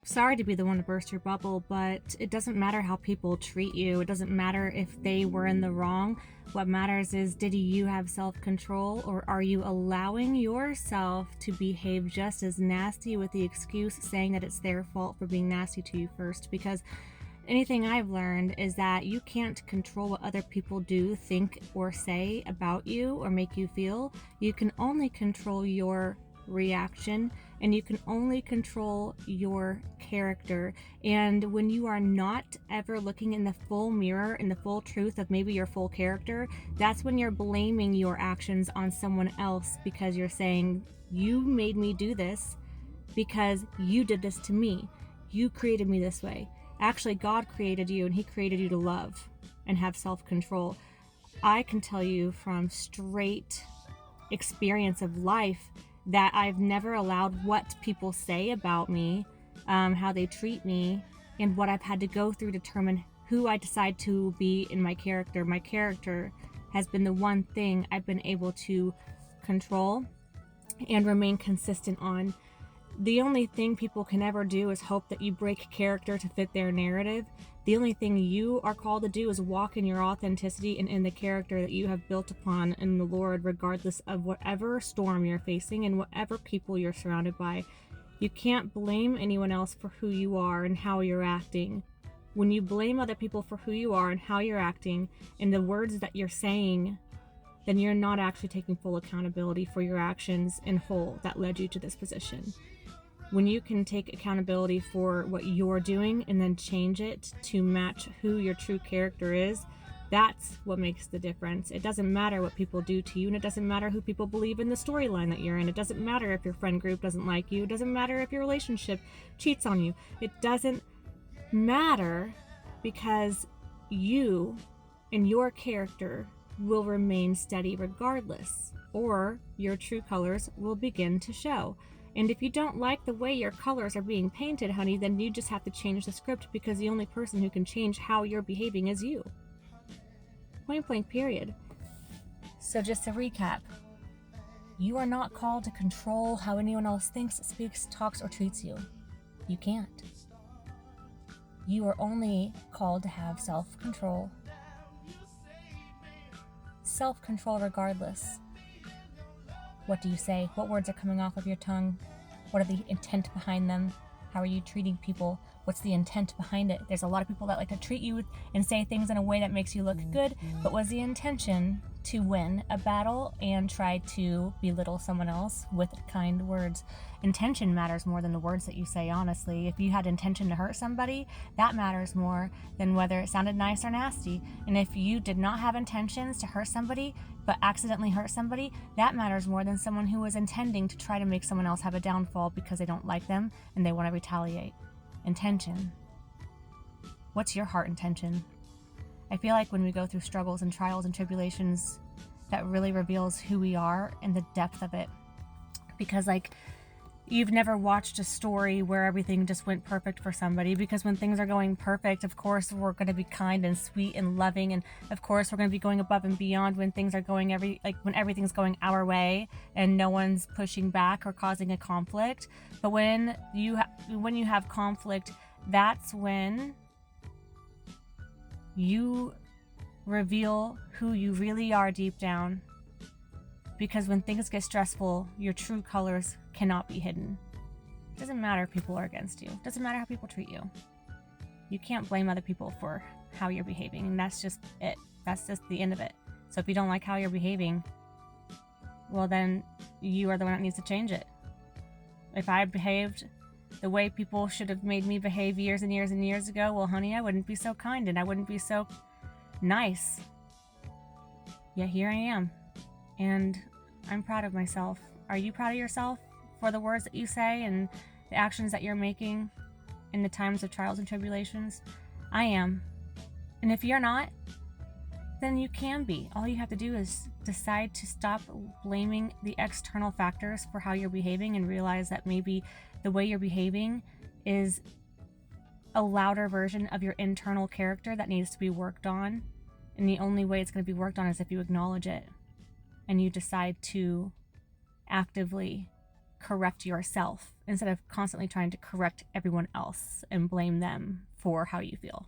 sorry to be the one to burst your bubble, but it doesn't matter how people treat you. It doesn't matter if they were in the wrong. What matters is, did you have self-control, or are you allowing yourself to behave just as nasty with the excuse saying that it's their fault for being nasty to you first? Because anything I've learned is that you can't control what other people do, think, or say about you or make you feel. You can only control your reaction, and you can only control your character. And when you are not ever looking in the full mirror, in the full truth of maybe your full character, that's when you're blaming your actions on someone else, because you're saying, you made me do this because you did this to me. You created me this way. Actually, God created you, and He created you to love and have self-control. I can tell you from straight experience of life that I've never allowed what people say about me, how they treat me, and what I've had to go through to determine who I decide to be in my character. My character has been the one thing I've been able to control and remain consistent on. The only thing people can ever do is hope that you break character to fit their narrative. The only thing you are called to do is walk in your authenticity and in the character that you have built upon in the Lord, regardless of whatever storm you're facing and whatever people you're surrounded by. You can't blame anyone else for who you are and how you're acting. When you blame other people for who you are and how you're acting and the words that you're saying, then you're not actually taking full accountability for your actions in whole that led you to this position. When you can take accountability for what you're doing and then change it to match who your true character is, that's what makes the difference. It doesn't matter what people do to you, and it doesn't matter who people believe in the storyline that you're in. It doesn't matter if your friend group doesn't like you. It doesn't matter if your relationship cheats on you. It doesn't matter, because you and your character will remain steady regardless, or your true colors will begin to show. And if you don't like the way your colors are being painted, honey, then you just have to change the script, because the only person who can change how you're behaving is you. Point blank, period. So just to recap, you are not called to control how anyone else thinks, speaks, talks, or treats you. You can't. You are only called to have self-control. Self-control regardless. What do you say? What words are coming off of your tongue? What are the intent behind them? How are you treating people? What's the intent behind it? There's a lot of people that like to treat you and say things in a way that makes you look good, but was the intention to win a battle and try to belittle someone else with kind words? Intention matters more than the words that you say, honestly. If you had intention to hurt somebody, that matters more than whether it sounded nice or nasty. And if you did not have intentions to hurt somebody, but accidentally hurt somebody, that matters more than someone who was intending to try to make someone else have a downfall because they don't like them and they want to retaliate. Intention. What's your heart intention? I feel like when we go through struggles and trials and tribulations, that really reveals who we are and the depth of it. Because like, you've never watched a story where everything just went perfect for somebody, because when things are going perfect, of course we're going to be kind and sweet and loving, and of course we're going to be going above and beyond when things are going when everything's going our way and no one's pushing back or causing a conflict. But when you have conflict, that's when you reveal who you really are deep down. Because when things get stressful, your true colors cannot be hidden. It doesn't matter if people are against you. It doesn't matter how people treat you. You can't blame other people for how you're behaving, and that's just it. That's just the end of it. So if you don't like how you're behaving, well then you are the one that needs to change it. If I behaved the way people should have made me behave years and years and years ago, well honey, I wouldn't be so kind and I wouldn't be so nice. Yet here I am. And I'm proud of myself. Are you proud of yourself for the words that you say and the actions that you're making in the times of trials and tribulations? I am. And if you're not, then you can be. All you have to do is decide to stop blaming the external factors for how you're behaving and realize that maybe the way you're behaving is a louder version of your internal character that needs to be worked on. And the only way it's going to be worked on is if you acknowledge it and you decide to actively correct yourself instead of constantly trying to correct everyone else and blame them for how you feel.